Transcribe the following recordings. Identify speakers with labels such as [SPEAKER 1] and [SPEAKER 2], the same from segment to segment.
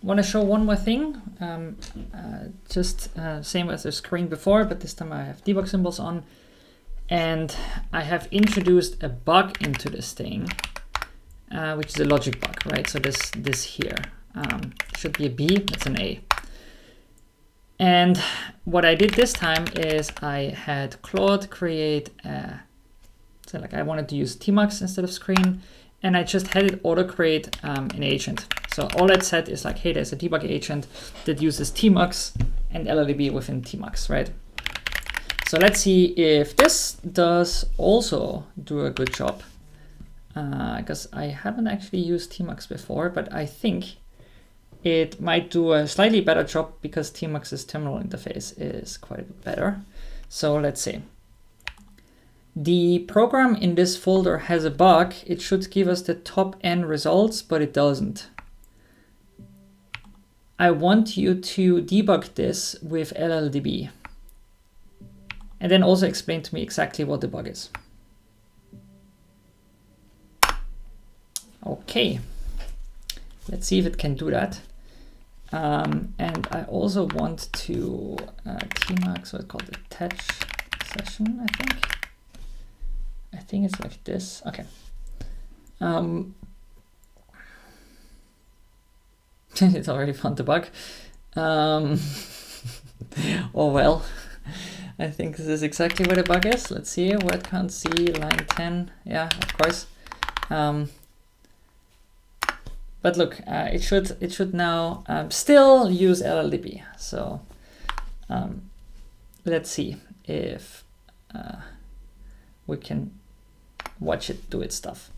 [SPEAKER 1] want to show one more thing. Just same as the screen before, but this time I have debug symbols on. And I have introduced a bug into this thing, which is a logic bug, right? So this here should be a B, it's an A. And what I did this time is I had Claude create so like I wanted to use TMUX instead of screen, and I just had it auto create an agent. So all it said is like, hey, there's a debug agent that uses TMUX and LLDB within TMUX, right? So let's see if this does also do a good job, because I haven't actually used TMUX before, but I think it might do a slightly better job because TMUX's terminal interface is quite a bit better. So let's see. The program in this folder has a bug. It should give us the top N results, but it doesn't. I want you to debug this with LLDB. And then also explain to me exactly what the bug is. Okay, let's see if it can do that. And I also want to TMac, what's called attach session, I think. I think it's like this. Okay. It's already found the bug. Oh well. I think this is exactly what the bug is. Let's see, word count C, line 10. Yeah, of course. But look, it should now still use LLDB. So let's see if we can watch it do its stuff.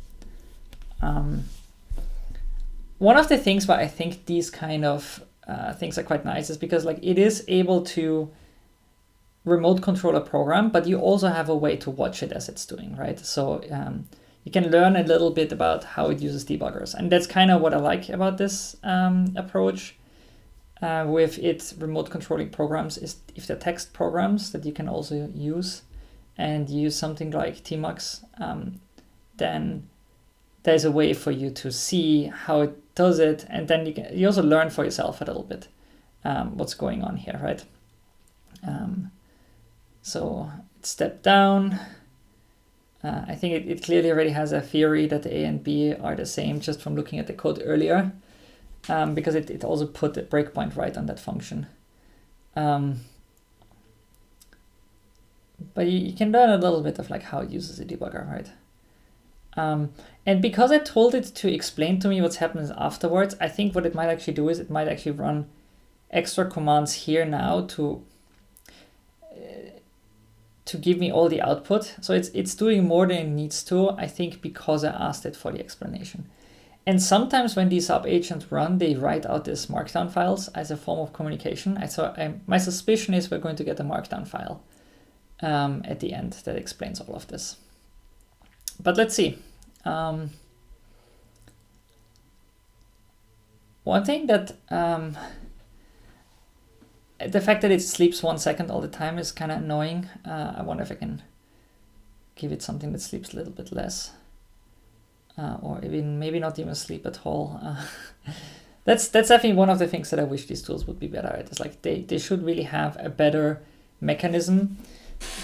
[SPEAKER 1] One of the things why I think these kind of things are quite nice is because like it is able to remote control a program, but you also have a way to watch it as it's doing, right? So you can learn a little bit about how it uses debuggers. And that's kind of what I like about this approach with its remote controlling programs is if they're text programs that you can also use and use something like TMUX, then there's a way for you to see how it does it. And then you also learn for yourself a little bit what's going on here, right? So step down. I think it clearly already has a theory that the A and B are the same just from looking at the code earlier, because it also put a breakpoint right on that function. But you can learn a little bit of like how it uses a debugger, right? And because I told it to explain to me what's happening afterwards, I think what it might actually do is it might actually run extra commands here now to give me all the output. So it's doing more than it needs to, I think, because I asked it for the explanation. And sometimes when these sub-agents run, they write out these markdown files as a form of communication. My suspicion is we're going to get a markdown file at the end that explains all of this. But let's see. One thing that the fact that it sleeps 1 second all the time is kind of annoying. I wonder if I can give it something that sleeps a little bit less, or even maybe not even sleep at all. That's definitely one of the things that I wish these tools would be better at. It's like they should really have a better mechanism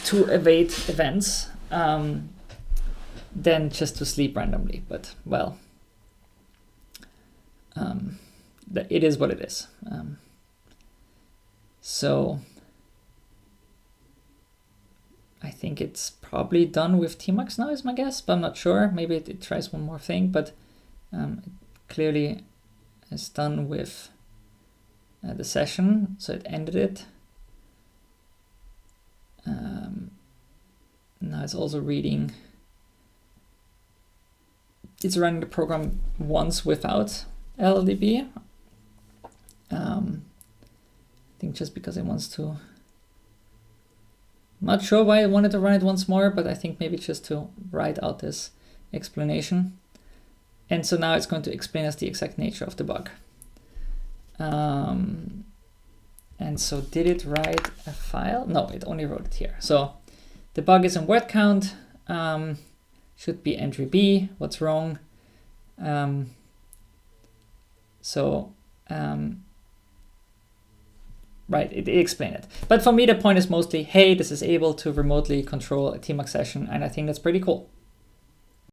[SPEAKER 1] to evade events than just to sleep randomly. But well, it is what it is. So I think it's probably done with TMUX now is my guess, but I'm not sure. Maybe it tries one more thing, but it clearly is done with the session. So it ended it. Now it's also reading. It's running the program once without LLDB. I think just because it wants to. I'm not sure why I wanted to run it once more, but I think maybe just to write out this explanation. And so now it's going to explain us the exact nature of the bug. And so did it write a file? No, it only wrote it here. So the bug is in word count. Should be entry B. What's wrong? So right, it explained it. But for me, the point is mostly, hey, this is able to remotely control a TMUX session, and I think that's pretty cool.